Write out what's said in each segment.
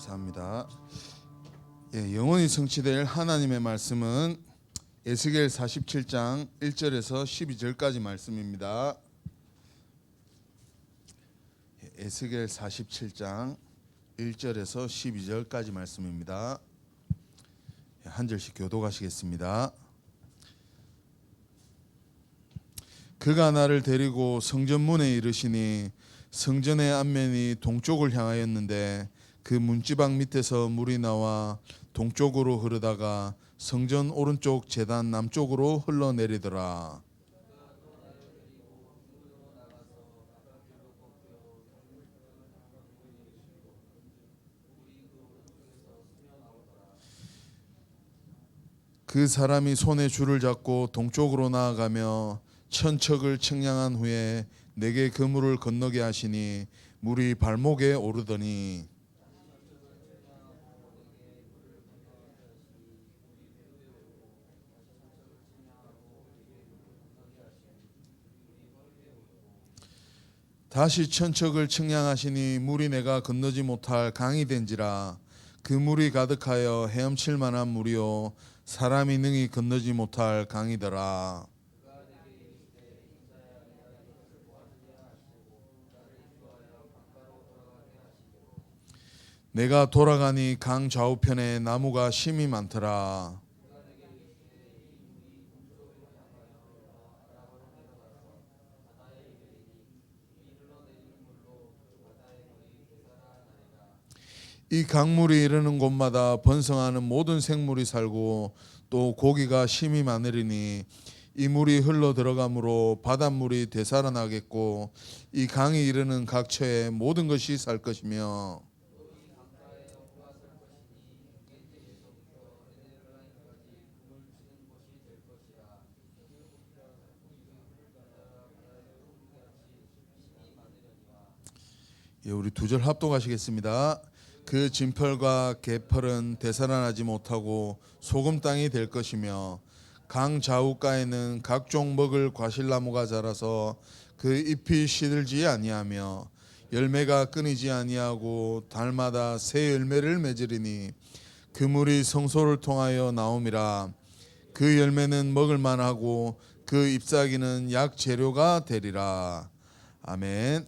감사합니다. 영원히 성취될 하나님의 말씀은 에스겔 47장 1절에서 12절까지 말씀입니다. 에스겔 47장 1절에서 12절까지 말씀입니다. 한 절씩 교독하시겠습니다. 그가 나를 데리고 성전문에 이르시니 성전의 앞면이 동쪽을 향하였는데 그 문지방 밑에서 물이 나와 동쪽으로 흐르다가 성전 오른쪽 제단 남쪽으로 흘러내리더라. 그 사람이 손에 줄을 잡고 동쪽으로 나아가며 천척을 측량한 후에 내게 그 물을 건너게 하시니 물이 발목에 오르더니 다시 천척을 측량하시니 물이 내가 건너지 못할 강이 된지라. 그 물이 가득하여 헤엄칠 만한 물이요 사람이 능히 건너지 못할 강이더라. 내가 돌아가니 강 좌우편에 나무가 심이 많더라. 이 강물이 이르는 곳마다 번성하는 모든 생물이 살고 또 고기가 심이 많으리니 이 물이 흘러 들어가므로 바닷물이 되살아나겠고 이 강이 이르는 각처에 모든 것이 살 것이며 우리 두 절 합독하시겠습니다. 그 진펄과 개펄은 되살아나지 못하고 소금 땅이 될 것이며 강 좌우가에는 각종 먹을 과실나무가 자라서 그 잎이 시들지 아니하며 열매가 끊이지 아니하고 달마다 새 열매를 맺으리니 그 물이 성소를 통하여 나옴이라. 그 열매는 먹을 만하고 그 잎사귀는 약 재료가 되리라. 아멘.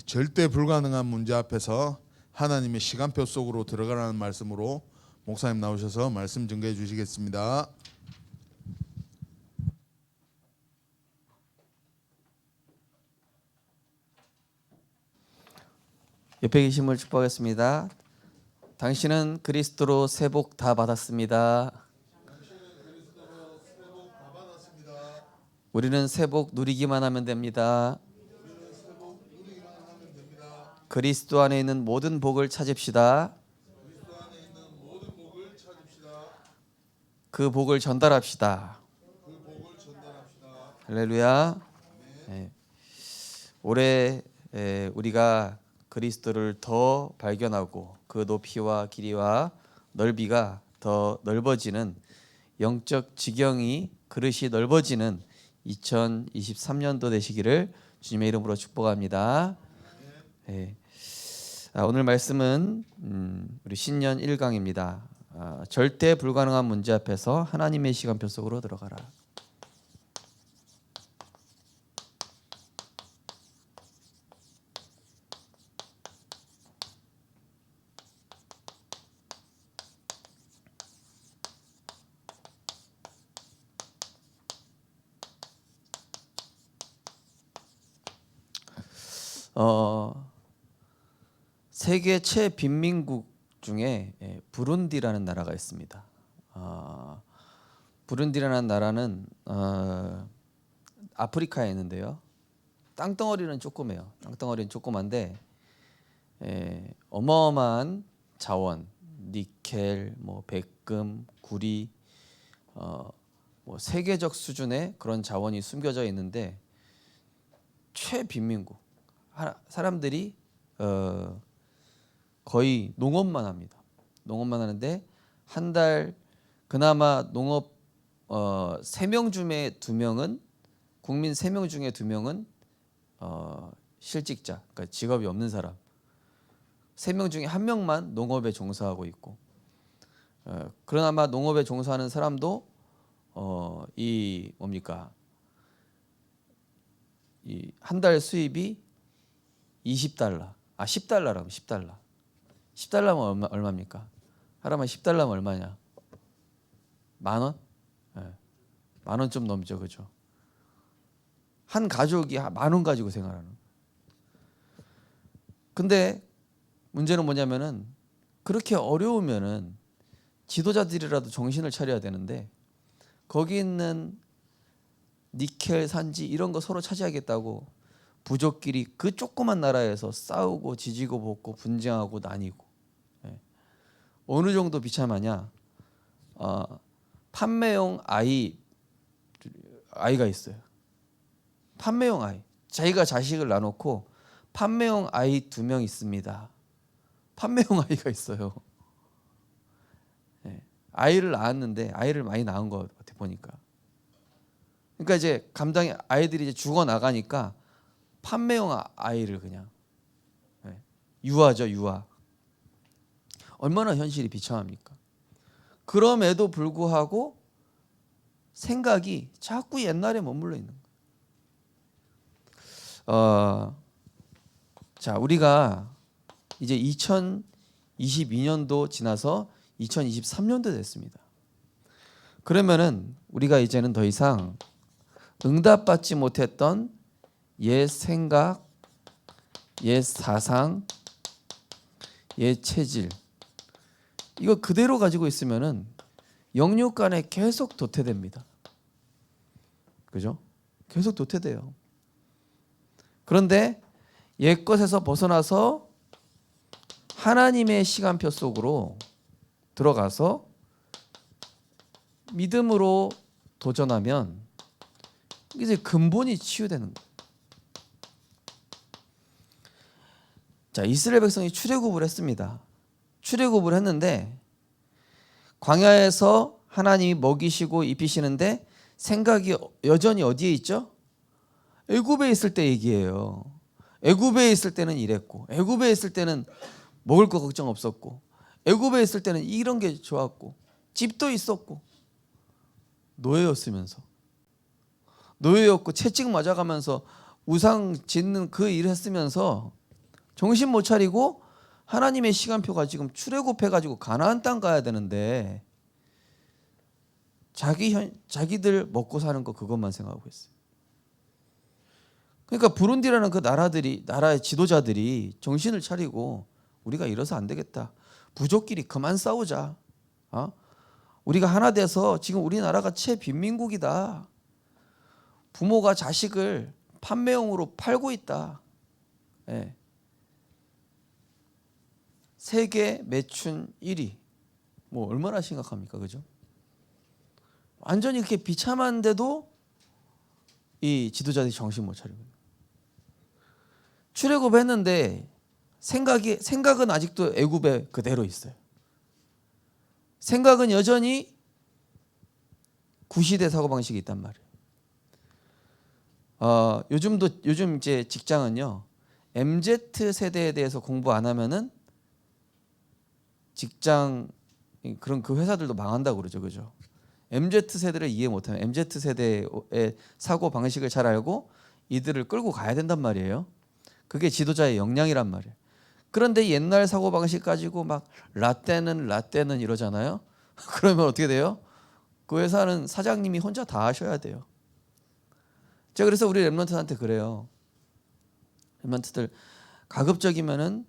절대 불가능한 문제 앞에서 하나님의 시간표 속으로 들어가라는 말씀으로 목사님 나오셔서 말씀 증거해 주시겠습니다. 옆에 계신 분 축복하겠습니다. 당신은 그리스도로 새 복 다 받았습니다. 우리는 새 복 누리기만 하면 됩니다. 그리스도 안에 있는 모든 복을 찾읍시다. 그 복을 전달합시다. 할렐루야. 네. 올해 우리가 그리스도를 더 발견하고 그 높이와 길이와 넓이가 더 넓어지는 영적 지경이 그릇이 넓어지는 2023년도 되시기를 주님의 이름으로 축복합니다. 네. 오늘 말씀은 우리 신년 1강입니다. 절대 불가능한 문제 앞에서 하나님의 시간표 속으로 들어가라. 세계 최빈민국 중에 부룬디라는 나라가 있습니다. 부룬디라는 나라는 아프리카에 있는데요. 땅덩어리는 조그매요. 땅덩어리는 조그만데 어마어마한 자원, 니켈, 백금, 구리, 세계적 수준의 그런 자원이 숨겨져 있는데 최빈민국 사람들이 거의 농업만 합니다. 농업만 하는데 한 달 그나마 농업 3명 중에 2명은 국민 3명 중에 2명은 실직자, 그러니까 직업이 없는 사람. 3명 중에 1명만 농업에 종사하고 있고, 그러나 농업에 종사하는 사람도 이 뭡니까? 이 한 달 수입이 $20, 10달러라면 10달러. 10달러면 얼마입니까? 하루만 10달러면 얼마냐? 10,000원? 예. 10,000원 좀 넘죠, 그죠? 한 가족이 10,000원 가지고 생활하는. 근데 문제는 뭐냐면은 그렇게 어려우면은 지도자들이라도 정신을 차려야 되는데 거기 있는 니켈 산지 이런 거 서로 차지하겠다고 부족끼리 그 조그만 나라에서 싸우고 지지고 볶고 분쟁하고 나뉘고. 예. 어느 정도 비참하냐? 판매용 아이가 있어요. 판매용 아이. 자기가 자식을 낳아놓고 판매용 아이 2명 있습니다. 판매용 아이가 있어요. 예. 아이를 낳았는데 아이를 많이 낳은 것 같아 보니까. 그러니까 이제 아이들이 이제 죽어 나가니까 판매용 아이를 그냥 유아죠, 유아. 얼마나 현실이 비참합니까? 그럼에도 불구하고 생각이 자꾸 옛날에 머물러 있는 거예요. 자, 우리가 이제 2022년도 지나서 2023년도 됐습니다. 그러면은 우리가 이제는 더 이상 응답받지 못했던 옛 생각, 옛 사상, 옛 체질 이거 그대로 가지고 있으면은 영육 간에 계속 도태됩니다. 그죠? 계속 도태돼요. 그런데 옛 것에서 벗어나서 하나님의 시간표 속으로 들어가서 믿음으로 도전하면 이제 근본이 치유되는 거예요. 자, 이스라엘 백성이 출애굽을 했습니다. 출애굽을 했는데 광야에서 하나님이 먹이시고 입히시는데 생각이 여전히 어디에 있죠? 애굽에 있을 때 얘기예요. 애굽에 있을 때는 이랬고, 애굽에 있을 때는 먹을 거 걱정 없었고, 애굽에 있을 때는 이런 게 좋았고, 집도 있었고, 노예였으면서, 노예였고 채찍 맞아가면서 우상 짓는 그 일을 했으면서 정신 못 차리고 하나님의 시간표가 지금 출애굽해가지고 가나안 땅 가야 되는데 자기들 먹고 사는 거 그것만 생각하고 있어요. 그러니까 부룬디라는 그 나라의 지도자들이 정신을 차리고 우리가 이래서 안 되겠다. 부족끼리 그만 싸우자. 우리가 하나 돼서 지금 우리나라가 최빈민국이다. 부모가 자식을 판매용으로 팔고 있다. 예. 세계 매춘 1위. 뭐 얼마나 심각합니까, 그죠? 완전히 그렇게 비참한데도 이 지도자들이 정신 못 차리고 출애굽했는데 생각은 아직도 애굽에 그대로 있어요. 생각은 여전히 구시대 사고 방식이 있단 말이에요. 요즘 이제 직장은요 MZ 세대에 대해서 공부 안 하면은 직장 그런 그 회사들도 망한다고 그러죠, 그죠? MZ 세대를 이해 못하면 MZ 세대의 사고 방식을 잘 알고 이들을 끌고 가야 된단 말이에요. 그게 지도자의 역량이란 말이에요. 그런데 옛날 사고 방식 가지고 막 라떼는 이러잖아요. 그러면 어떻게 돼요? 그 회사는 사장님이 혼자 다 하셔야 돼요. 제가 그래서 우리 랩런트한테 그래요. 랩런트들 가급적이면은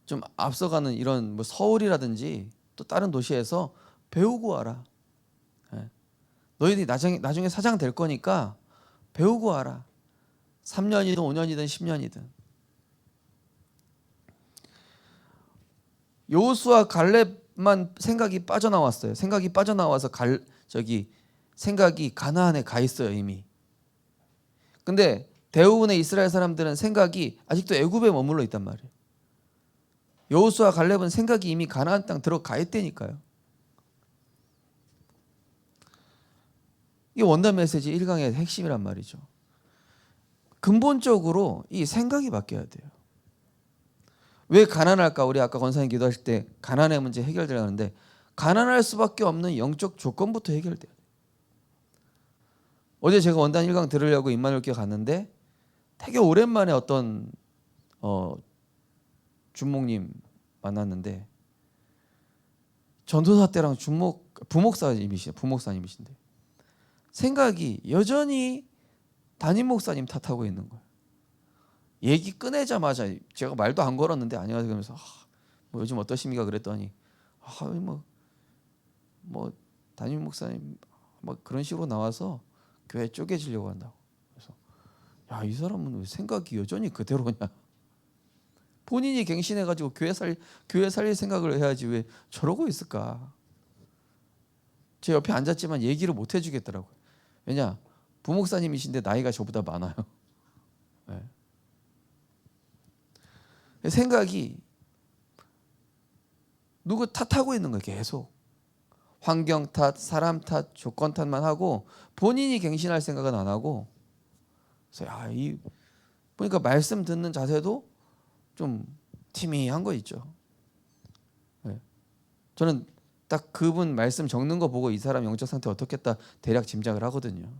좀 앞서가는 이런 뭐 서울이라든지 또 다른 도시에서 배우고 와라. 너희들이 나중에 사장 될 거니까 배우고 와라. 3년이든 5년이든 10년이든. 여호수아 갈렙만 생각이 빠져나왔어요. 생각이 빠져나와서 생각이 가나안에 가 있어요 이미. 근데 대부분의 이스라엘 사람들은 생각이 아직도 애굽에 머물러 있단 말이에요. 여호수아 갈렙은 생각이 이미 가나안 땅 들어가 있다니까요. 이게 원단 메시지 1강의 핵심이란 말이죠. 근본적으로 이 생각이 바뀌어야 돼요. 왜 가난할까? 우리 아까 권사님 기도하실 때 가난의 문제 해결되려는데 가난할 수밖에 없는 영적 조건부터 해결돼요. 어제 제가 원단 1강 들으려고 임마누엘교회 갔는데 되게 오랜만에 어떤 주목님 만났는데 전도사 때랑 부목사님이신데 생각이 여전히 담임 목사님 탓하고 있는 거예요. 얘기 꺼내자마자 제가 말도 안 걸었는데 안녕하세요 그러면서 뭐 요즘 어떠십니까 그랬더니 뭐 담임 목사님 뭐 그런 식으로 나와서 교회 쪼개지려고 한다고. 그래서 야, 이 사람은 왜 생각이 여전히 그대로냐? 본인이 갱신해가지고 교회 살릴 생각을 해야지 왜 저러고 있을까? 제 옆에 앉았지만 얘기를 못 해주겠더라고요. 왜냐? 부목사님이신데 나이가 저보다 많아요. 네. 생각이 누구 탓하고 있는 거예요. 계속 환경 탓, 사람 탓, 조건 탓만 하고 본인이 갱신할 생각은 안 하고. 그래서 보니까 말씀 듣는 자세도 좀 티미한 거 있죠. 네. 저는 딱 그분 말씀 적는 거 보고 이 사람 영적 상태 어떻겠다 대략 짐작을 하거든요.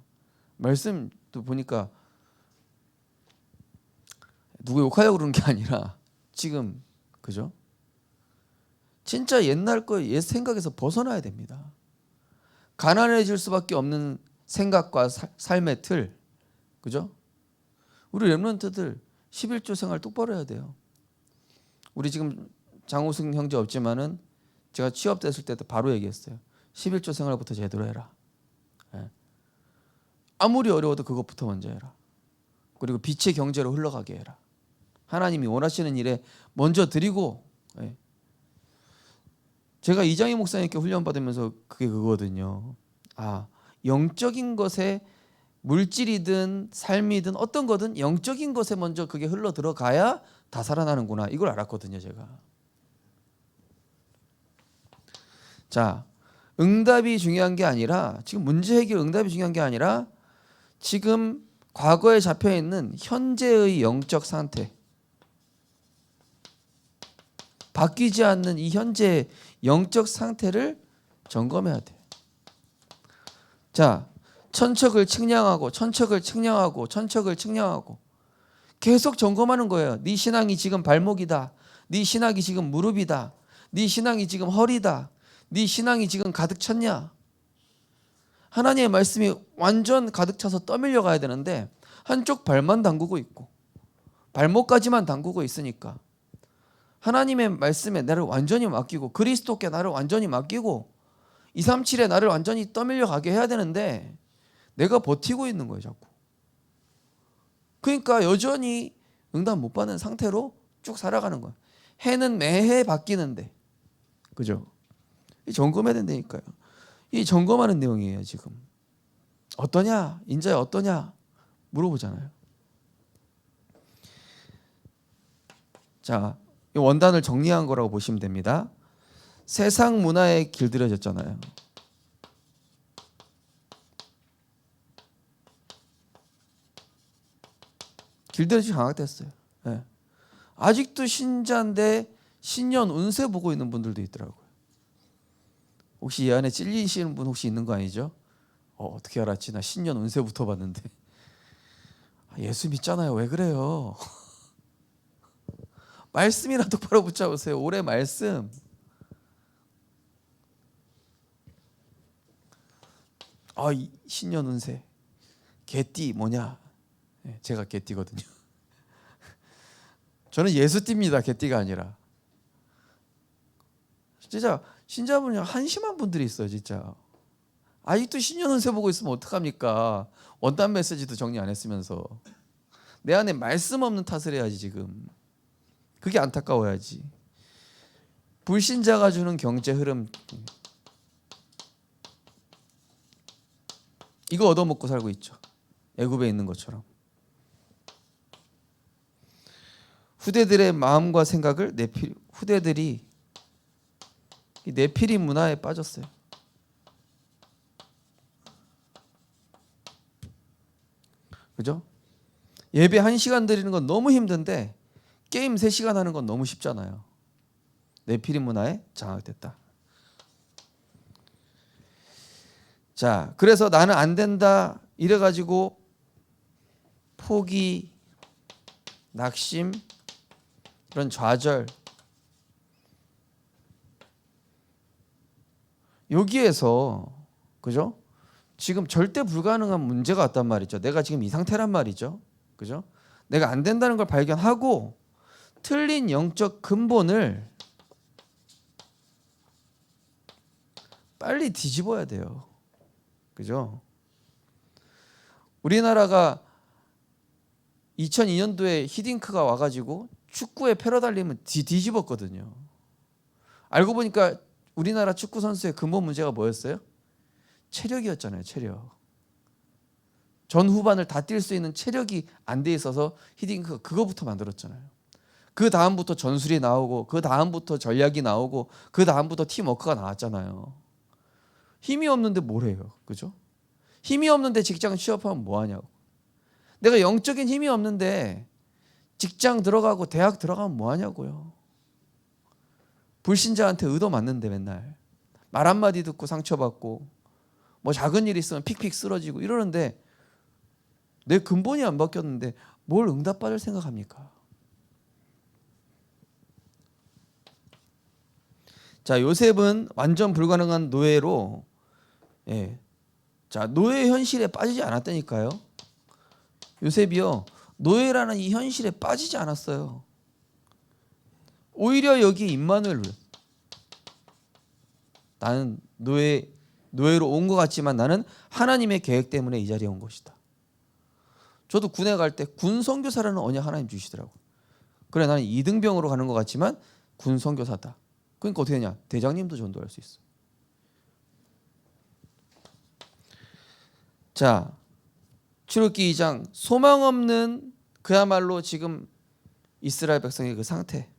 말씀도 보니까 누구 욕하려고 그러는 게 아니라 지금 그죠? 진짜 옛날 거 옛 생각에서 벗어나야 됩니다. 가난해질 수밖에 없는 생각과 삶의 틀, 그죠? 우리 렘넌트들 11조 생활 똑바로 해야 돼요. 우리 지금 장우승 형제 없지만은 제가 취업됐을 때도 바로 얘기했어요. 11조 생활부터 제대로 해라. 예. 아무리 어려워도 그것부터 먼저 해라. 그리고 빛의 경제로 흘러가게 해라. 하나님이 원하시는 일에 먼저 드리고. 예. 제가 이장희 목사님께 훈련받으면서 그게 그거거든요. 영적인 것에 물질이든 삶이든 어떤 거든 영적인 것에 먼저 그게 흘러 들어가야 다 살아나는구나. 이걸 알았거든요, 제가. 자, 응답이 중요한 게 아니라 지금 문제 해결 응답이 중요한 게 아니라 지금 과거에 잡혀 있는 현재의 영적 상태, 바뀌지 않는 이 현재 영적 상태를 점검해야 돼. 자, 천척을 측량하고 계속 점검하는 거예요. 네 신앙이 지금 발목이다. 네 신앙이 지금 무릎이다. 네 신앙이 지금 허리다. 네 신앙이 지금 가득 찼냐? 하나님의 말씀이 완전 가득 차서 떠밀려 가야 되는데 한쪽 발만 담그고 있고 발목까지만 담그고 있으니까 하나님의 말씀에 나를 완전히 맡기고 그리스도께 나를 완전히 맡기고 237에 나를 완전히 떠밀려 가게 해야 되는데 내가 버티고 있는 거예요, 자꾸. 그러니까 여전히 응답 못 받는 상태로 쭉 살아가는 거예요. 해는 매해 바뀌는데, 그죠? 이 점검해야 된다니까요. 이 점검하는 내용이에요, 지금. 어떠냐? 인자야 어떠냐? 물어보잖아요. 자, 이 원단을 정리한 거라고 보시면 됩니다. 세상 문화에 길들여졌잖아요. 길들여지기 강화됐어요. 네. 아직도 신자인데 신년 운세 보고 있는 분들도 있더라고요. 혹시 이 안에 찔리시는 분 혹시 있는 거 아니죠? 어떻게 알았지? 나 신년 운세부터 봤는데. 예수 믿잖아요. 왜 그래요? 말씀이나 똑바로 붙잡으세요. 올해 말씀. 신년 운세. 개띠 뭐냐? 네, 제가 개띠거든요. 저는 예수띠입니다. 개띠가 아니라. 진짜 신자분이 한심한 분들이 있어요. 진짜. 아직도 신년 운세 보고 있으면 어떡합니까? 원단 메시지도 정리 안 했으면서. 내 안에 말씀 없는 탓을 해야지 지금. 그게 안타까워야지. 불신자가 주는 경제 흐름. 이거 얻어먹고 살고 있죠. 애굽에 있는 것처럼. 후대들의 마음과 생각을 후대들이 네피림 문화에 빠졌어요. 그죠? 예배 1시간 드리는 건 너무 힘든데 게임 3시간 하는 건 너무 쉽잖아요. 네피림 문화에 장악됐다. 자, 그래서 나는 안 된다 이래가지고 포기, 낙심, 이런 좌절, 여기에서 그죠? 지금 절대 불가능한 문제가 왔단 말이죠. 내가 지금 이 상태란 말이죠. 그죠? 내가 안 된다는 걸 발견하고 틀린 영적 근본을 빨리 뒤집어야 돼요. 그죠? 우리나라가 2002년도에 히딩크가 와가지고 축구의 패러다임을 뒤집었거든요. 알고 보니까 우리나라 축구 선수의 근본 문제가 뭐였어요? 체력이었잖아요. 체력. 전 후반을 다 뛸 수 있는 체력이 안 돼 있어서 히딩크가 그거부터 만들었잖아요. 그 다음부터 전술이 나오고 그 다음부터 전략이 나오고 그 다음부터 팀워크가 나왔잖아요. 힘이 없는데 뭘 해요? 그죠? 힘이 없는데 직장 취업하면 뭐 하냐고. 내가 영적인 힘이 없는데 직장 들어가고 대학 들어가면 뭐 하냐고요. 불신자한테 의도 맞는데 맨날 말 한마디 듣고 상처받고 뭐 작은 일 있으면 픽픽 쓰러지고 이러는데 내 근본이 안 바뀌었는데 뭘 응답받을 생각합니까? 자, 요셉은 완전 불가능한 노예로 자, 노예 현실에 빠지지 않았다니까요. 요셉이요, 노예라는 이 현실에 빠지지 않았어요. 오히려 여기 임마누엘, 나는 노예로 온 것 같지만 나는 하나님의 계획 때문에 이 자리에 온 것이다. 저도 군에 갈 때 군 선교사라는 언약 하나님 주시더라고. 그래, 나는 2등병으로 가는 것 같지만 군 선교사다. 그러니까 어떻게 되냐? 대장님도 전도할 수 있어. 자, 출애굽기 2장, 소망 없는 그야말로 지금 이스라엘 백성의 그 상태.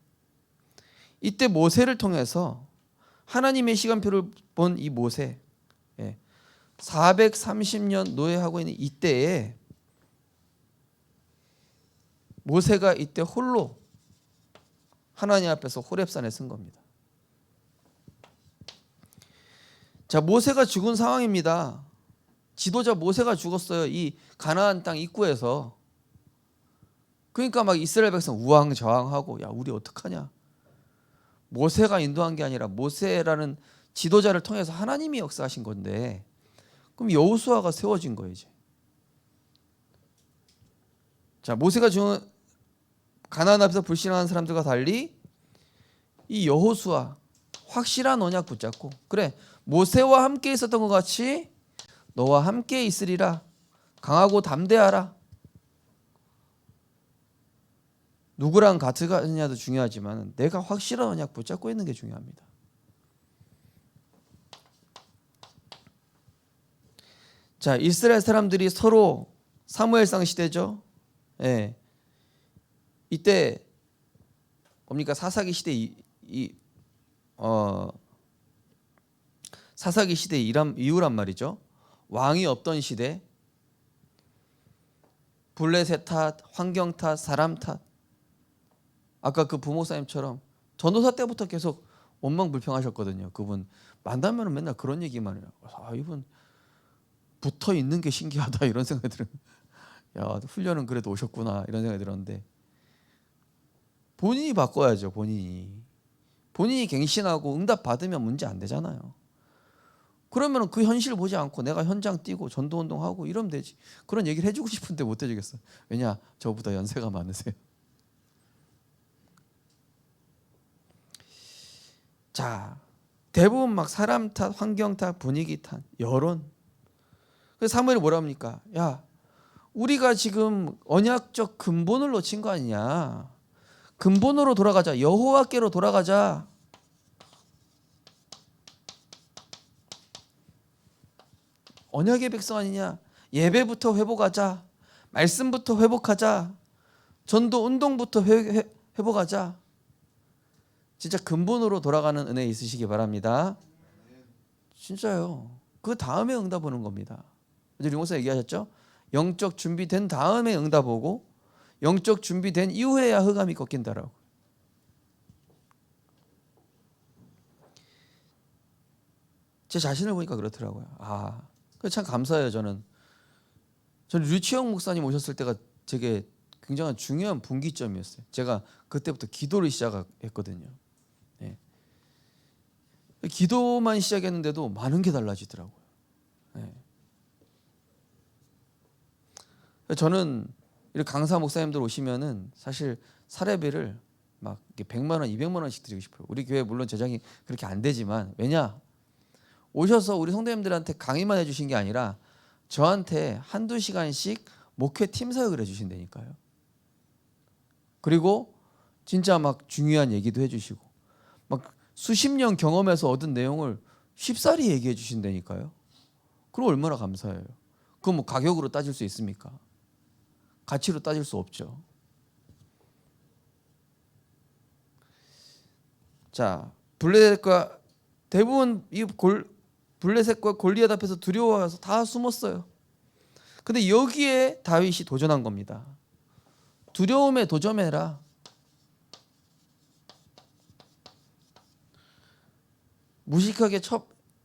이때 모세를 통해서 하나님의 시간표를 본 이 모세, 430년 노예하고 있는 이때에 모세가 이때 홀로 하나님 앞에서 호렙산에 쓴 겁니다. 자, 모세가 죽은 상황입니다. 지도자 모세가 죽었어요. 이 가나안 땅 입구에서. 그러니까 막 이스라엘 백성 우왕좌왕하고, 야, 우리 어떡하냐. 모세가 인도한 게 아니라 모세라는 지도자를 통해서 하나님이 역사하신 건데, 그럼 여호수아가 세워진 거예요 이제. 자, 모세가 죽은 가나안 앞에서 불신하는 사람들과 달리 이 여호수아 확실한 언약 붙잡고, 그래, 모세와 함께 있었던 것 같이 너와 함께 있으리라. 강하고 담대하라. 누구랑 같이 가느냐도 중요하지만 내가 확실한 언약 붙잡고 있는 게 중요합니다. 자, 이스라엘 사람들이 서로 사무엘상 시대죠. 이때 뭡니까? 사사기 시대 사사기 시대 이후란 말이죠. 왕이 없던 시대, 블레셋 탓, 환경 탓, 사람 탓. 아까 그 부목사님처럼 전도사 때부터 계속 원망불평하셨거든요. 그분 만나면 맨날 그런 얘기만 해요. 아, 이분 붙어 있는 게 신기하다 이런 생각이 들어요. 야, 훈련은 그래도 오셨구나 이런 생각이 들었는데, 본인이 바꿔야죠. 본인이 갱신하고 응답 받으면 문제 안 되잖아요. 그러면 그 현실을 보지 않고 내가 현장 뛰고 전도운동하고 이러면 되지. 그런 얘기를 해주고 싶은데 못 해주겠어요. 왜냐? 저보다 연세가 많으세요. 자, 대부분 막 사람 탓, 환경 탓, 분위기 탓, 여론. 그래서 사무엘이 뭐라 합니까? 야, 우리가 지금 언약적 근본을 놓친 거 아니냐. 근본으로 돌아가자. 여호와께로 돌아가자. 언약의 백성 아니냐. 예배부터 회복하자. 말씀부터 회복하자. 전도 운동부터 회복하자. 진짜 근본으로 돌아가는 은혜 있으시기 바랍니다. 진짜요. 그 다음에 응답 오는 겁니다. 어제 류목사 얘기하셨죠? 영적 준비된 다음에 응답 오고 영적 준비된 이후에야 흑암이 꺾인다라고. 제 자신을 보니까 그렇더라고요. 참 감사해요. 저는 류치영 목사님 오셨을 때가 되게 굉장한 중요한 분기점이었어요. 제가 그때부터 기도를 시작했거든요. 네. 기도만 시작했는데도 많은 게 달라지더라고요. 네. 저는 이렇게 강사 목사님들 오시면은 사실 사례비를 막 100만 원, 200만 원씩 드리고 싶어요. 우리 교회 물론 재정이 그렇게 안 되지만 왜냐? 오셔서 우리 성도님들한테 강의만 해주신 게 아니라 저한테 한두 시간씩 목회 팀 사역을 해주신다니까요. 그리고 진짜 막 중요한 얘기도 해주시고 막 수십 년 경험에서 얻은 내용을 쉽사리 얘기해 주신다니까요. 그럼 얼마나 감사해요. 그건 뭐 가격으로 따질 수 있습니까? 가치로 따질 수 없죠. 자, 블레셋과 대부분 블레셋과 골리앗 앞에서 두려워해서 다 숨었어요. 근데 여기에 다윗이 도전한 겁니다. 두려움에 도전해라. 무식하게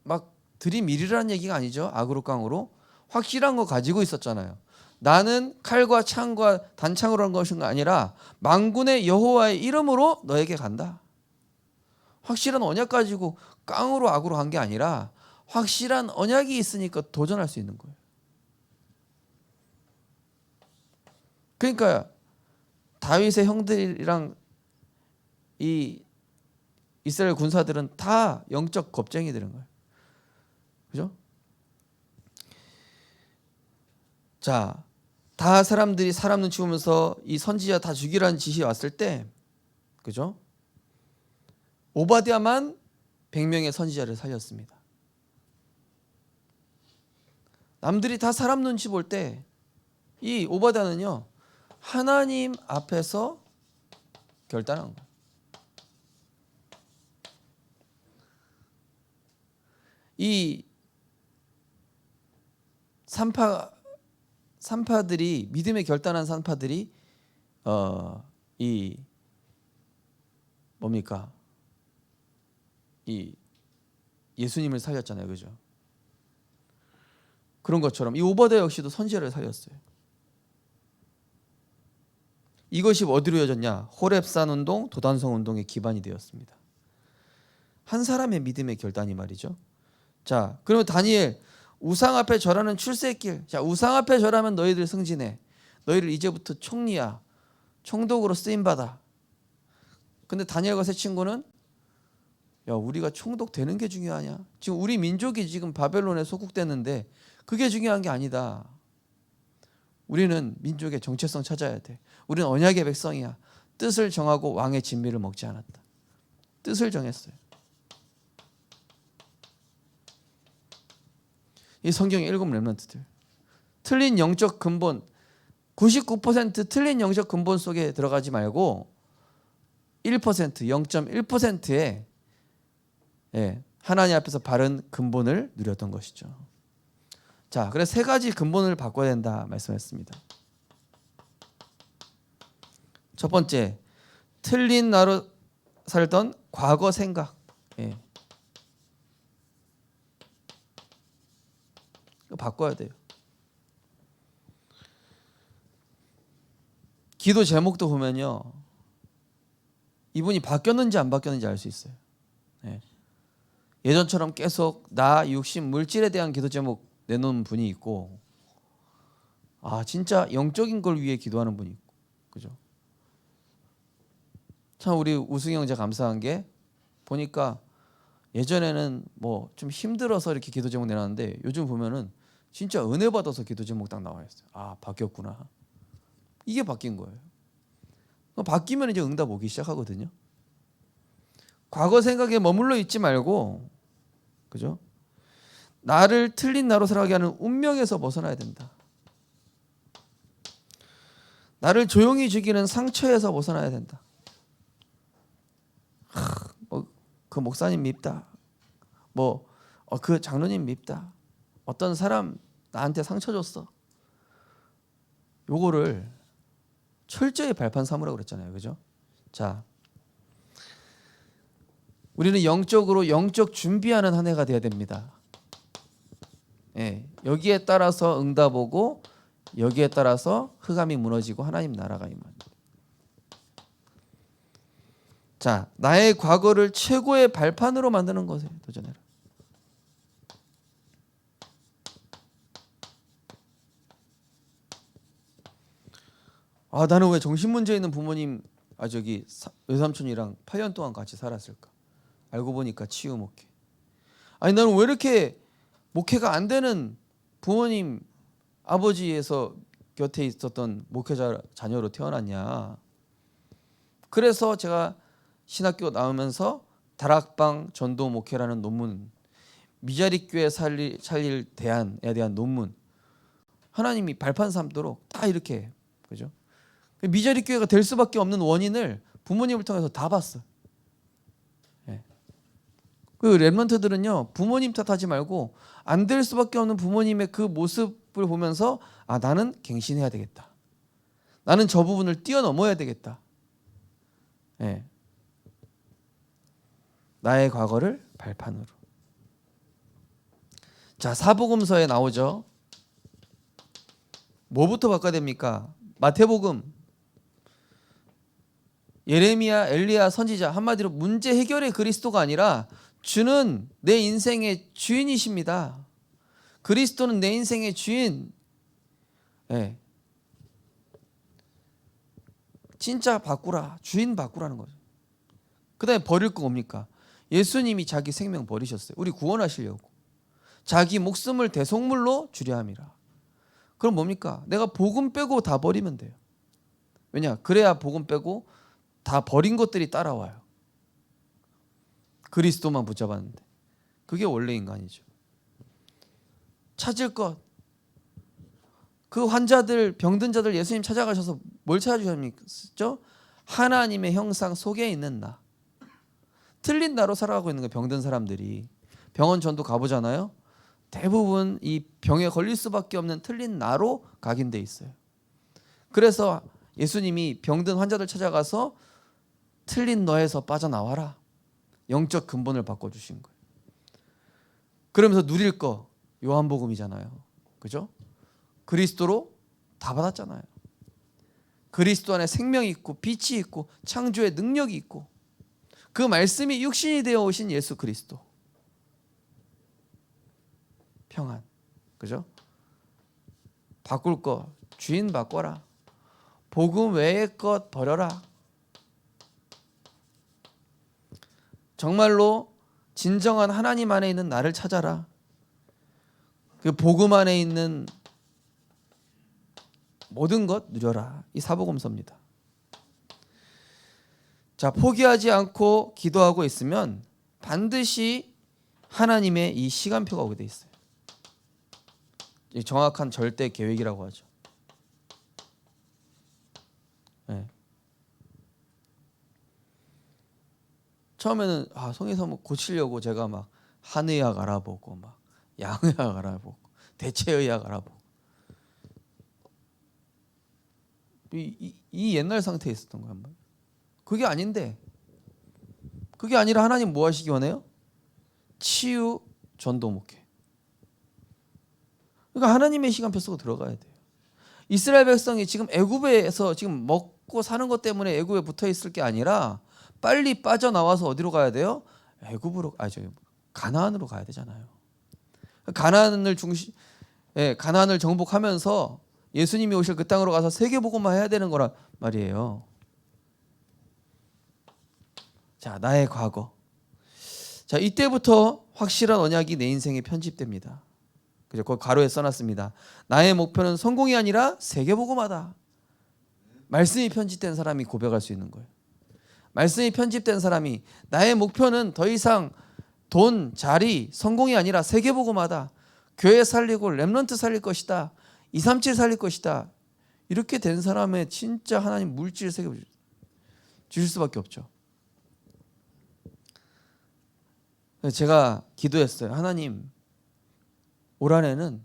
막 들이밀으라는 얘기가 아니죠. 악으로 깡으로 확실한 거 가지고 있었잖아요. 나는 칼과 창과 단창으로 한 것이 아니라 만군의 여호와의 이름으로 너에게 간다. 확실한 언약 가지고 깡으로 악으로 한 게 아니라 확실한 언약이 있으니까 도전할 수 있는 거예요. 그러니까 다윗의 형들이랑 이 이스라엘 군사들은 다 영적 겁쟁이들인 거예요. 그죠? 자, 다 사람들이 사람 눈치 보면서 이 선지자 다 죽이라는 지시 왔을 때, 그죠? 오바댜만 100명의 선지자를 살렸습니다. 남들이 다 사람 눈치 볼 때 이 오바댜는요 하나님 앞에서 결단한 거예요. 이 산파들이 믿음에 결단한 산파들이 이 뭡니까? 이 예수님을 살렸잖아요, 그죠? 그런 것처럼 이 오바댜 역시도 선지자를 살렸어요. 이것이 어디로 이어졌냐? 호렙산 운동, 도단성 운동의 기반이 되었습니다. 한 사람의 믿음의 결단이 말이죠. 자, 그러면 다니엘 우상 앞에 절하는 출세의 길. 자, 우상 앞에 절하면 너희들 승진해. 너희를 이제부터 총리야. 총독으로 쓰임 받아. 근데 다니엘과 세 친구는 야, 우리가 총독 되는 게 중요하냐? 지금 우리 민족이 지금 바벨론에 소국됐는데 그게 중요한 게 아니다. 우리는 민족의 정체성 찾아야 돼. 우리는 언약의 백성이야. 뜻을 정하고 왕의 진미를 먹지 않았다. 뜻을 정했어요. 이 성경의 7 렘넌트들. 틀린 영적 근본 99% 틀린 영적 근본 속에 들어가지 말고 1% 0.1%의 하나님 앞에서 바른 근본을 누렸던 것이죠. 자, 그래서 3가지 근본을 바꿔야 된다 말씀했습니다. 첫 번째, 틀린 나로 살던 과거 생각. 이거 바꿔야 돼요. 기도 제목도 보면요, 이분이 바뀌었는지 안 바뀌었는지 알 수 있어요. 예전처럼 계속 나, 육신, 물질에 대한 기도 제목 내놓은 분이 있고, 진짜 영적인 걸 위해 기도하는 분이 있고, 그죠? 참 우리 우승이 형제 감사한 게 보니까 예전에는 뭐 좀 힘들어서 이렇게 기도 제목 내놨는데 요즘 보면은 진짜 은혜 받아서 기도 제목 딱 나와 있어요. 바뀌었구나. 이게 바뀐 거예요. 바뀌면 이제 응답 오기 시작하거든요. 과거 생각에 머물러 있지 말고, 그죠? 나를 틀린 나로 살아가게 하는 운명에서 벗어나야 된다. 나를 조용히 죽이는 상처에서 벗어나야 된다. 그 목사님 밉다. 그 장로님 밉다. 어떤 사람 나한테 상처 줬어. 요거를 철저히 발판 삼으라고 그랬잖아요. 그죠? 자, 우리는 영적으로 영적 준비하는 한 해가 돼야 됩니다. 예, 여기에 따라서 응답오고 여기에 따라서 흑암이 무너지고 하나님 나라가 임하는. 자, 나의 과거를 최고의 발판으로 만드는 것에 도전해라. 아, 나는 왜 정신 문제 있는 부모님, 외삼촌이랑 8년 동안 같이 살았을까? 알고 보니까 치유 목회. 아니, 나는 왜 이렇게 목회가 안 되는 부모님 아버지에서 곁에 있었던 목회자 자녀로 태어났냐? 그래서 제가 신학교 나오면서 다락방 전도 목회라는 논문, 미자립 교회 살릴 대안에 대한 논문, 하나님이 발판 삼도록 다 이렇게, 그죠? 미자립 교회가 될 수밖에 없는 원인을 부모님을 통해서 다 봤어. 예. 그 랩런트들은요, 부모님 탓하지 말고 안 될 수밖에 없는 부모님의 그 모습을 보면서 아, 나는 갱신해야 되겠다. 나는 저 부분을 뛰어넘어야 되겠다. 예. 나의 과거를 발판으로. 자, 사복음서에 나오죠. 뭐부터 바꿔야 됩니까? 마태복음, 예레미야, 엘리야 선지자, 한마디로 문제 해결의 그리스도가 아니라 주는 내 인생의 주인이십니다. 그리스도는 내 인생의 주인. 예. 진짜 바꾸라. 주인 바꾸라는 거죠. 그 다음에 버릴 거 뭡니까? 예수님이 자기 생명 버리셨어요. 우리 구원하시려고. 자기 목숨을 대속물로 주려 함이라. 그럼 뭡니까? 내가 복음 빼고 다 버리면 돼요. 왜냐? 그래야 복음 빼고 다 버린 것들이 따라와요. 그리스도만 붙잡았는데. 그게 원래 인간이죠. 찾을 것. 그 환자들, 병든 자들 예수님 찾아가셔서 뭘 찾아주셨죠? 하나님의 형상 속에 있는 나. 틀린 나로 살아가고 있는 거예요. 병든 사람들이. 병원 전도 가보잖아요. 대부분 이 병에 걸릴 수밖에 없는 틀린 나로 각인돼 있어요. 그래서 예수님이 병든 환자들 찾아가서 틀린 너에서 빠져나와라. 영적 근본을 바꿔주신 거예요. 그러면서 누릴 거 요한복음이잖아요. 그죠? 그리스도로 다 받았잖아요. 그리스도 안에 생명이 있고 빛이 있고 창조의 능력이 있고 그 말씀이 육신이 되어 오신 예수 그리스도. 평안. 그죠? 바꿀 거 주인 바꿔라. 복음 외의 것 버려라. 정말로 진정한 하나님 안에 있는 나를 찾아라. 그 복음 안에 있는 모든 것 누려라. 이 사복음서입니다. 자, 포기하지 않고 기도하고 있으면 반드시 하나님의 이 시간표가 오게 돼 있어요. 정확한 절대 계획이라고 하죠. 네. 처음에는 성에서 뭐 고치려고 제가 막 한의학 알아보고 막 양의학 알아보고 대체의학 알아보고 이 옛날 상태에 있었던 거야. 그게 아닌데 그게 아니라 하나님 뭐 하시기 원해요? 치유 전도 목회. 그러니까 하나님의 시간표 쓰고 들어가야 돼요. 이스라엘 백성이 지금 애굽에서 지금 먹고 사는 것 때문에 애굽에 붙어 있을 게 아니라 빨리 빠져나와서 어디로 가야 돼요? 가나안으로 가야 되잖아요. 가나안을 가나안을 정복하면서 예수님이 오실 그 땅으로 가서 세계복음화 해야 되는 거란 말이에요. 자, 나의 과거. 자, 이때부터 확실한 언약이 내 인생에 편집됩니다. 그죠? 그 가로에 써놨습니다. 나의 목표는 성공이 아니라 세계복음화다. 말씀이 편집된 사람이 고백할 수 있는 거예요. 말씀이 편집된 사람이 나의 목표는 더 이상 돈, 자리, 성공이 아니라 세계복음화다. 교회 살리고 렘넌트 살릴 것이다. 237 살릴 것이다. 이렇게 된 사람의 진짜 하나님 물질 세계 주실 수밖에 없죠. 제가 기도했어요. 하나님, 올 한해는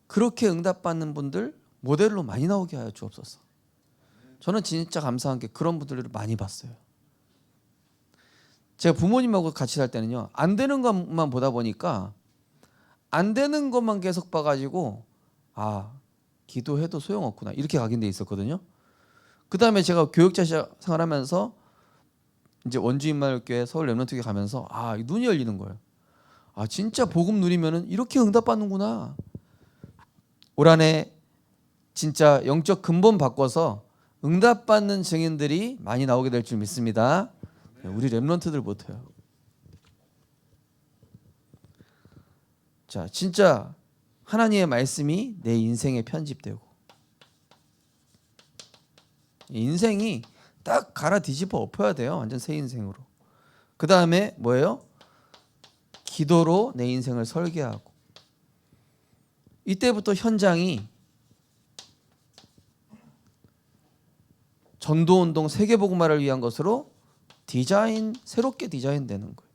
그렇게 응답받는 분들 모델로 많이 나오게 하여 주옵소서. 저는 진짜 감사한 게 그런 분들을 많이 봤어요. 제가 부모님하고 같이 살 때는요, 안 되는 것만 보다 보니까 안 되는 것만 계속 봐가지고 기도해도 소용없구나 이렇게 각인돼 있었거든요. 그 다음에 제가 교육자 생활하면서 이제 원주인마을교회 서울 렘넌트교회 가면서 눈이 열리는 거예요. 진짜 복음 누리면은 이렇게 응답받는구나. 올 한해 진짜 영적 근본 바꿔서 응답받는 증인들이 많이 나오게 될 줄 믿습니다. 우리 렘넌트들부터요. 자, 진짜 하나님의 말씀이 내 인생에 편집되고 인생이 딱 갈아 뒤집어 엎어야 돼요. 완전 새 인생으로. 그 다음에 뭐예요? 기도로 내 인생을 설계하고 이때부터 현장이 전도운동 세계복음화를 위한 것으로 새롭게 디자인되는 거예요.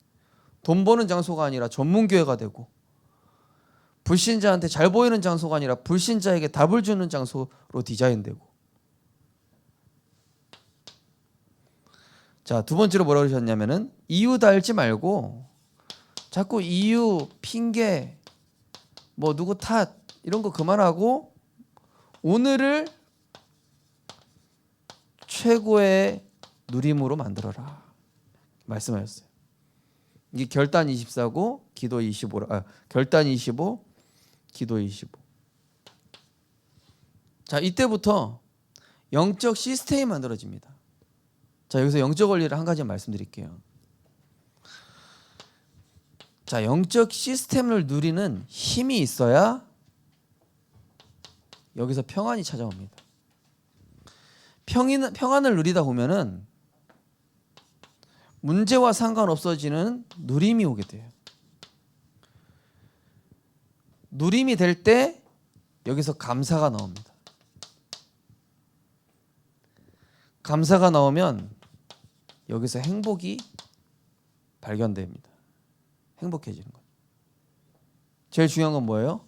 돈 버는 장소가 아니라 전문교회가 되고 불신자한테 잘 보이는 장소가 아니라 불신자에게 답을 주는 장소로 디자인되고. 자, 두 번째로 뭐라고 그러셨냐면은 이유 달지 말고 자꾸 이유, 핑계, 뭐 누구 탓 이런 거 그만하고 오늘을 최고의 누림으로 만들어라 말씀하셨어요. 이게 결단 24고 기도 25라. 결단 25, 기도 25. 자, 이때부터 영적 시스템이 만들어집니다. 자, 여기서 영적 원리를 한 가지 말씀드릴게요. 자, 영적 시스템을 누리는 힘이 있어야 여기서 평안이 찾아옵니다. 평안을 누리다 보면은 문제와 상관없어지는 누림이 오게 돼요. 누림이 될 때 여기서 감사가 나옵니다. 감사가 나오면 여기서 행복이 발견됩니다. 행복해지는 거예요. 제일 중요한 건 뭐예요?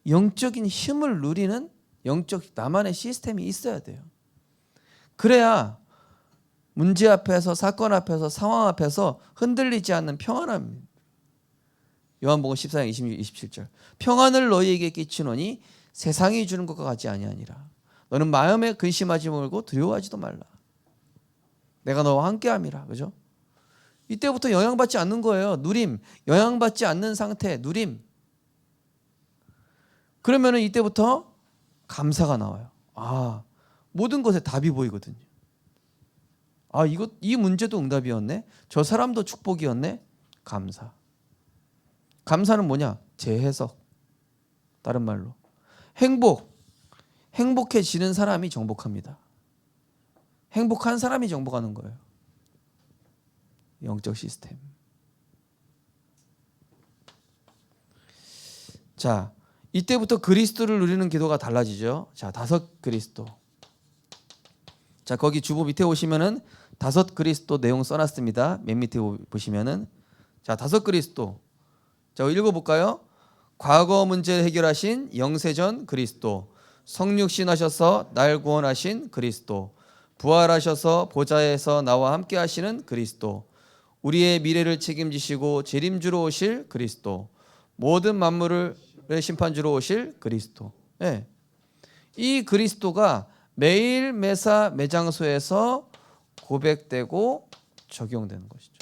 영적인 힘을 누리는 영적 나만의 시스템이 있어야 돼요. 그래야 문제 앞에서 사건 앞에서 상황 앞에서 흔들리지 않는 평안함입니다. 요한복음 14장 26, 27절. 평안을 너희에게 끼치노니 세상이 주는 것과 같지 아니하니라. 너는 마음에 근심하지 말고 두려워하지도 말라. 내가 너와 함께함이라. 그죠? 이때부터 영향받지 않는 거예요. 누림. 영향받지 않는 상태. 누림. 그러면은 이때부터 감사가 나와요. 모든 것에 답이 보이거든요. 이 문제도 응답이었네. 저 사람도 축복이었네. 감사. 감사는 뭐냐? 재해석. 다른 말로 행복. 행복해지는 사람이 정복합니다. 행복한 사람이 정복하는 거예요. 영적 시스템. 자, 이때부터 그리스도를 누리는 기도가 달라지죠. 자, 다섯 그리스도. 자, 거기 주보 밑에 오시면은 다섯 그리스도 내용 써놨습니다. 맨 밑에 보시면은 자, 다섯 그리스도. 자, 읽어볼까요? 과거 문제 해결하신 영세전 그리스도, 성육신 하셔서 날 구원하신 그리스도, 부활하셔서 보좌에서 나와 함께 하시는 그리스도, 우리의 미래를 책임지시고 재림주로 오실 그리스도, 모든 만물을 심판주로 오실 그리스도. 네. 이 그리스도가 매일 매사 매장소에서 고백되고 적용되는 것이죠.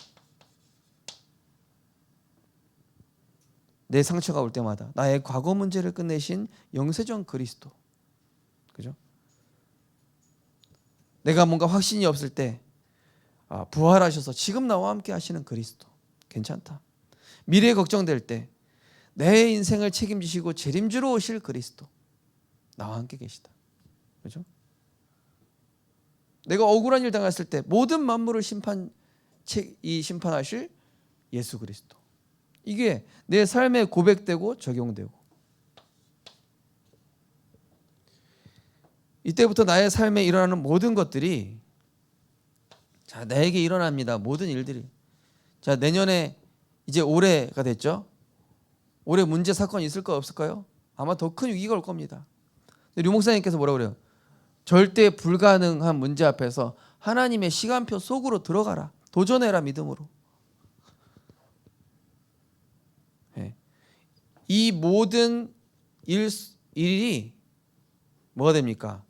내 상처가 올 때마다 나의 과거 문제를 끝내신 영세전 그리스도. 그죠? 내가 뭔가 확신이 없을 때 부활하셔서 지금 나와 함께 하시는 그리스도. 괜찮다. 미래 걱정될 때 내 인생을 책임지시고 재림주로 오실 그리스도. 나와 함께 계시다. 그죠? 내가 억울한 일 당했을 때 모든 만물을 심판하실 예수 그리스도. 이게 내 삶에 고백되고 적용되고 이때부터 나의 삶에 일어나는 모든 것들이 자, 나에게 일어납니다. 모든 일들이. 자, 내년에 이제 올해가 됐죠. 올해 문제 사건이 있을까 없을까요? 아마 더 큰 위기가 올 겁니다. 류 목사님께서 뭐라고 그래요? 절대 불가능한 문제 앞에서 하나님의 시간표 속으로 들어가라. 도전해라 믿음으로. 예. 이 모든 일이 뭐가 됩니까?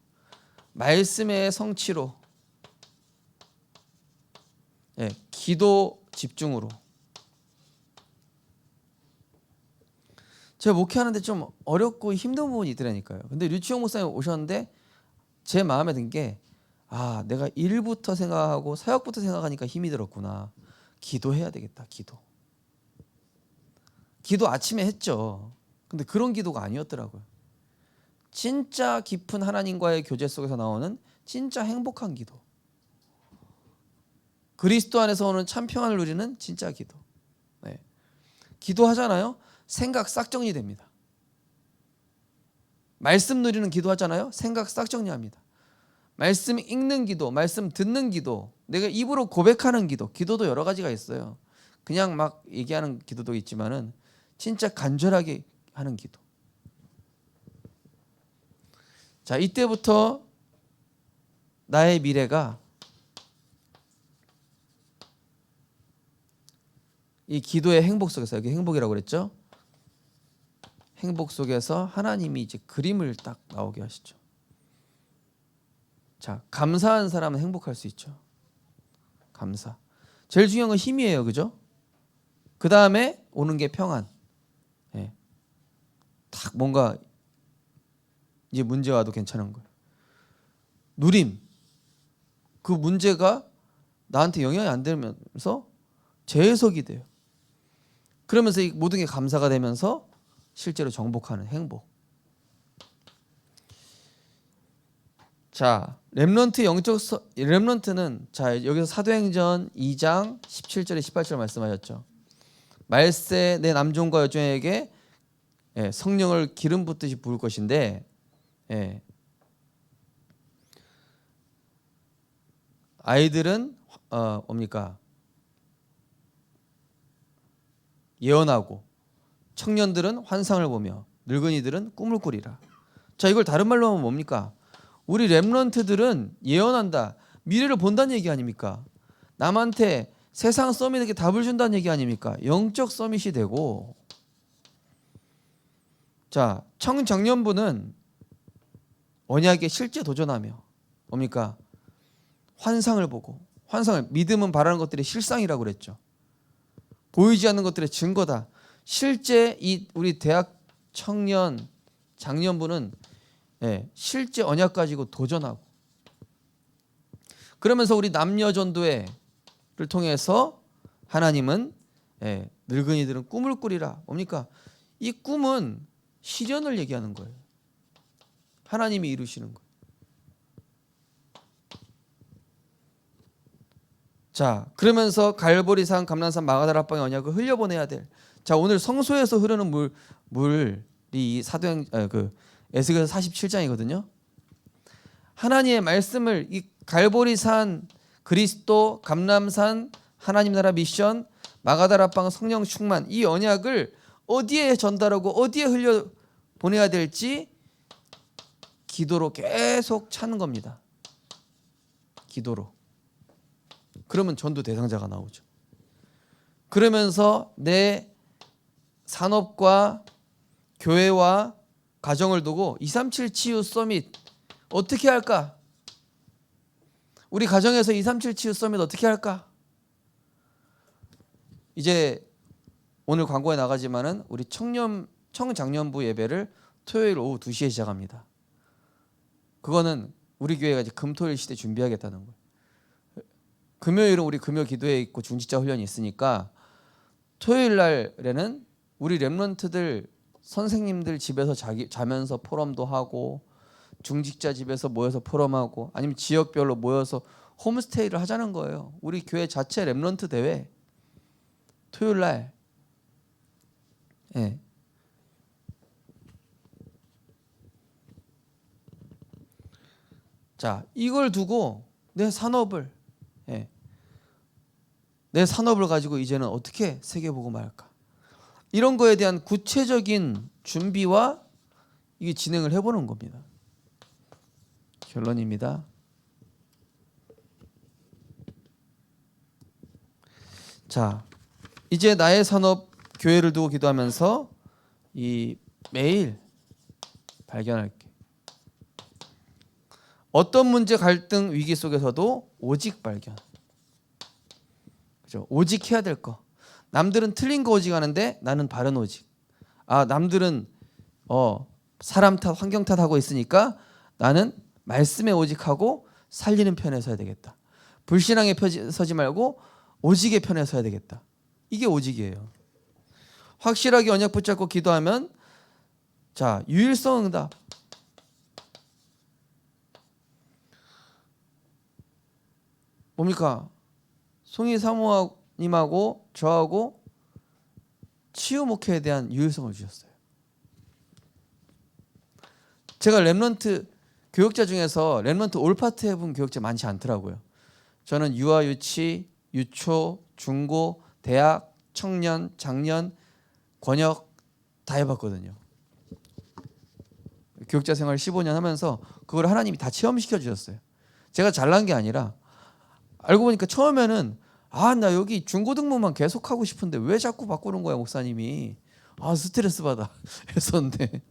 말씀의 성취로, 예, 기도 집중으로. 제가 목회하는데 좀 어렵고 힘든 부분이 있더라니까요. 근데 류치용 목사님 오셨는데 제 마음에 든 게, 아, 내가 일부터 생각하고 사역부터 생각하니까 힘이 들었구나. 기도해야 되겠다. 기도 아침에 했죠. 근데 그런 기도가 아니었더라고요. 진짜 깊은 하나님과의 교제 속에서 나오는 진짜 행복한 기도. 그리스도 안에서 오는 참 평안을 누리는 진짜 기도. 네. 기도하잖아요. 생각 싹 정리됩니다. 말씀 누리는 기도하잖아요. 생각 싹 정리합니다. 말씀 읽는 기도, 말씀 듣는 기도, 내가 입으로 고백하는 기도, 기도도 여러 가지가 있어요. 그냥 막 얘기하는 기도도 있지만은 진짜 간절하게 하는 기도. 자, 이때부터 나의 미래가 이 기도의 행복 속에서, 여기 행복이라고 그랬죠? 행복 속에서 하나님이 이제 그림을 딱 나오게 하시죠. 자, 감사한 사람은 행복할 수 있죠. 감사. 제일 중요한 건 힘이에요, 그죠? 그 다음에 오는 게 평안. 예. 딱 뭔가 이제 문제 와도 괜찮은 거예요. 누림. 그 문제가 나한테 영향이 안 되면서 재해석이 돼요. 그러면서 이 모든 게 감사가 되면서 실제로 정복하는 행복. 자, 렘넌트는 자, 여기서 사도행전 2장 17절에 18절 말씀하셨죠. 말세 내 남종과 여종에게 성령을 기름 붓듯이 부을 것인데, 아이들은 뭡니까? 예언하고, 청년들은 환상을 보며, 늙은이들은 꿈을 꾸리라. 자, 이걸 다른 말로 하면 뭡니까? 우리 렘넌트들은 예언한다, 미래를 본다는 얘기 아닙니까? 남한테 세상 서밋에게 답을 준다는 얘기 아닙니까? 영적 서밋이 되고, 자, 청장년부는 언약에 실제 도전하며 뭡니까? 환상을 보고, 환상을, 믿음은 바라는 것들이 실상이라고 그랬죠. 보이지 않는 것들의 증거다. 실제 이 우리 대학 청년 장년부는 실제 언약 가지고 도전하고, 그러면서 우리 남녀 전도회를 통해서 하나님은 늙은이들은 꿈을 꾸리라. 뭡니까? 이 꿈은 실현을 얘기하는 거예요. 하나님이 이루시는 거예요. 자, 그러면서 갈보리산, 감람산, 마가다락방의 언약을 흘려보내야 될. 자, 오늘 성소에서 흐르는 물이 이 사도행 에스겔서 47장이거든요. 하나님의 말씀을 이 갈보리산, 그리스도, 감람산, 하나님 나라 미션, 마가다락방 성령 충만, 이 언약을 어디에 전달하고 어디에 흘려 보내야 될지 기도로 계속 찾는 겁니다. 기도로. 그러면 전도 대상자가 나오죠. 그러면서 내 산업과 교회와 가정을 두고 237 치유 서밋 어떻게 할까? 우리 가정에서 237 치유 서밋 어떻게 할까? 이제 오늘 광고에 나가지만은 우리 청장년부 예배를 토요일 오후 2시에 시작합니다. 그거는 우리 교회가 이제 금토일 시대 준비하겠다는 거예요. 금요일은 우리 금요 기도회 있고 중직자 훈련이 있으니까 토요일 날에는 우리 렘넌트들 선생님들 집에서 자면서 포럼도 하고, 중직자 집에서 모여서 포럼하고, 아니면 지역별로 모여서 홈스테이를 하자는 거예요. 우리 교회 자체 렘넌트 대회 토요일 날. 자, 이걸 두고 내 산업을 가지고 이제는 어떻게 세계복음을 할까? 이런 거에 대한 구체적인 준비와 이게 진행을 해보는 겁니다. 결론입니다. 자, 이제 나의 산업 교회를 두고 기도하면서 이 매일 발견할게. 어떤 문제, 갈등, 위기 속에서도 오직 발견. 그죠? 오직 해야 될 거. 남들은 틀린 거 오직 하는데 나는 바른 오직. 아, 남들은 사람 탓, 환경 탓하고 있으니까 나는 말씀에 오직하고 살리는 편에 서야 되겠다. 불신앙에 서지 말고 오직의 편에 서야 되겠다. 이게 오직이에요. 확실하게 언약 붙잡고 기도하면 자, 유일성 응답. 뭡니까? 송이 사모님하고 저하고 치유 목회에 대한 유일성을 주셨어요. 제가 렘넌트 교육자 중에서 렘넌트 올파트 해본 교육자 많지 않더라고요. 저는 유아, 유치, 유초, 중고, 대학, 청년, 장년, 권역 다 해봤거든요. 교육자 생활 15년 하면서 그걸 하나님이 다 체험시켜 주셨어요. 제가 잘난 게 아니라 알고 보니까 처음에는 나 여기 중고등부만 계속 하고 싶은데 왜 자꾸 바꾸는 거야 목사님이. 스트레스 받아 했었는데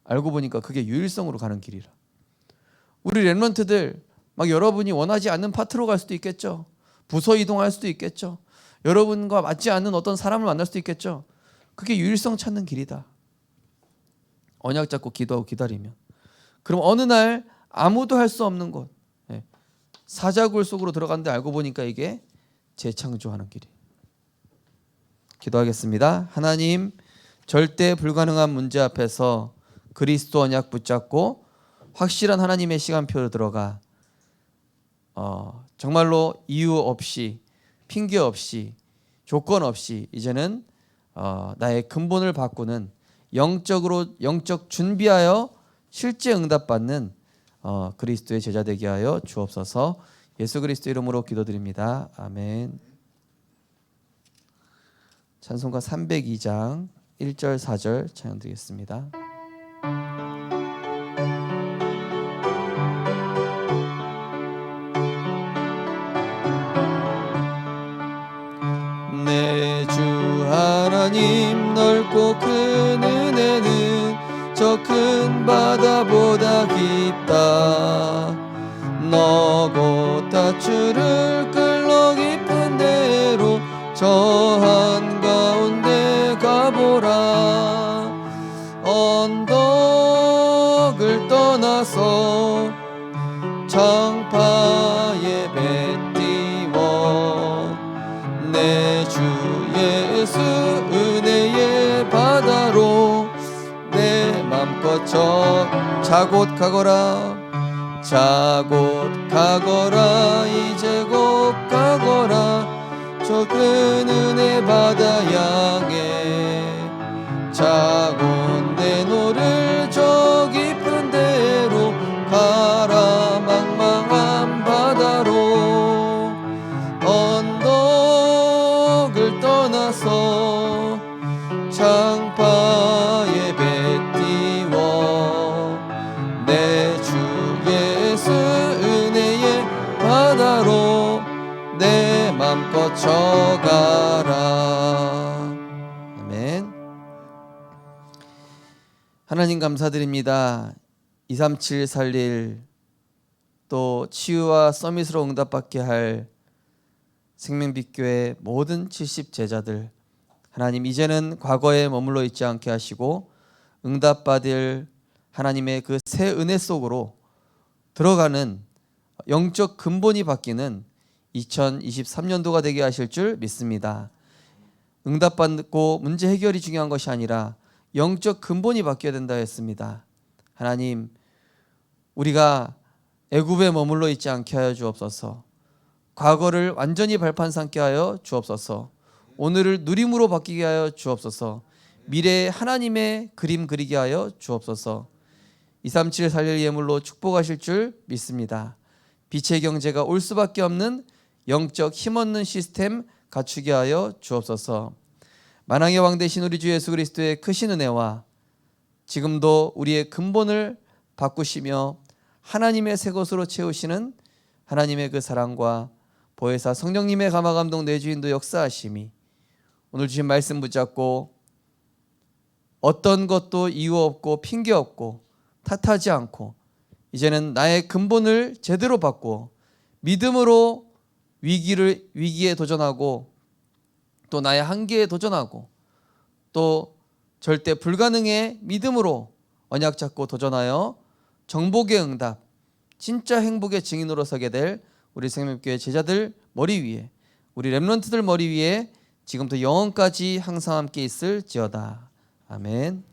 알고 보니까 그게 유일성으로 가는 길이라. 우리 렘넌트들 막 여러분이 원하지 않는 파트로 갈 수도 있겠죠. 부서 이동할 수도 있겠죠. 여러분과 맞지 않는 어떤 사람을 만날 수도 있겠죠. 그게 유일성 찾는 길이다. 언약 잡고 기도하고 기다리면. 그럼 어느 날 아무도 할 수 없는 곳, 사자굴 속으로 들어갔는데 알고 보니까 이게 재창조하는 길이. 기도하겠습니다. 하나님, 절대 불가능한 문제 앞에서 그리스도 언약 붙잡고 확실한 하나님의 시간표로 들어가 정말로 이유 없이, 핑계 없이, 조건 없이 이제는 나의 근본을 바꾸는 영적 준비하여 실제 응답받는 그리스도의 제자 되게 하여 주옵소서. 예수 그리스도 이름으로 기도드립니다. 아멘. 찬송가 302장 1절 4절 찬양 드리겠습니다. 내 주 하나님 넓고 큰 은혜는 저 큰 바다보다 깊다. 너고 다추를 끌러 깊은 데로 저 한가운데 가보라. 언덕을 떠나서 창파에 뱉띄워 내 주 예수 은혜의 바다로 내 맘껏 자곳 가거라. 자곳 가거라. 이제 곧 가거라. 저 큰 은혜 바다 향해 자곳 내노를 저 깊은 데로 가라. 망망한 바다로 언덕을 떠나서 창파에 뱉띄워 내 주 예수 은혜의 바다로 내 맘껏 져가라. 아멘. 하나님 감사드립니다. 237 살릴 또 치유와 서밋으로 응답받게 할 생명빛교회 모든 70 제자들, 하나님 이제는 과거에 머물러 있지 않게 하시고 응답받을 하나님의 그 새 은혜 속으로 들어가는 영적 근본이 바뀌는 2023년도가 되게 하실 줄 믿습니다. 응답받고 문제 해결이 중요한 것이 아니라 영적 근본이 바뀌어야 된다 했습니다. 하나님, 우리가 애굽에 머물러 있지 않게 하여 주옵소서. 과거를 완전히 발판 삼게 하여 주옵소서. 오늘을 누림으로 바뀌게 하여 주옵소서. 미래에 하나님의 그림 그리게 하여 주옵소서. 237 살릴 예물로 축복하실 줄 믿습니다. 빛의 경제가 올 수밖에 없는 영적 힘없는 시스템 갖추게 하여 주옵소서. 만왕의 왕 되신 우리 주 예수 그리스도의 크신 은혜와 지금도 우리의 근본을 바꾸시며 하나님의 새 것으로 채우시는 하나님의 그 사랑과 보혜사 성령님의 감화감동 내주인도 역사하심이 오늘 주신 말씀 붙잡고 어떤 것도 이유 없고 핑계 없고 탓하지 않고 이제는 나의 근본을 제대로 받고 믿음으로 위기에 도전하고 또 나의 한계에 도전하고 또 절대 불가능에 믿음으로 언약 잡고 도전하여 정복의 응답, 진짜 행복의 증인으로 서게 될 우리 생명교회 제자들 머리 위에, 우리 렘넌트들 머리 위에 지금부터 영원까지 항상 함께 있을지어다. 아멘.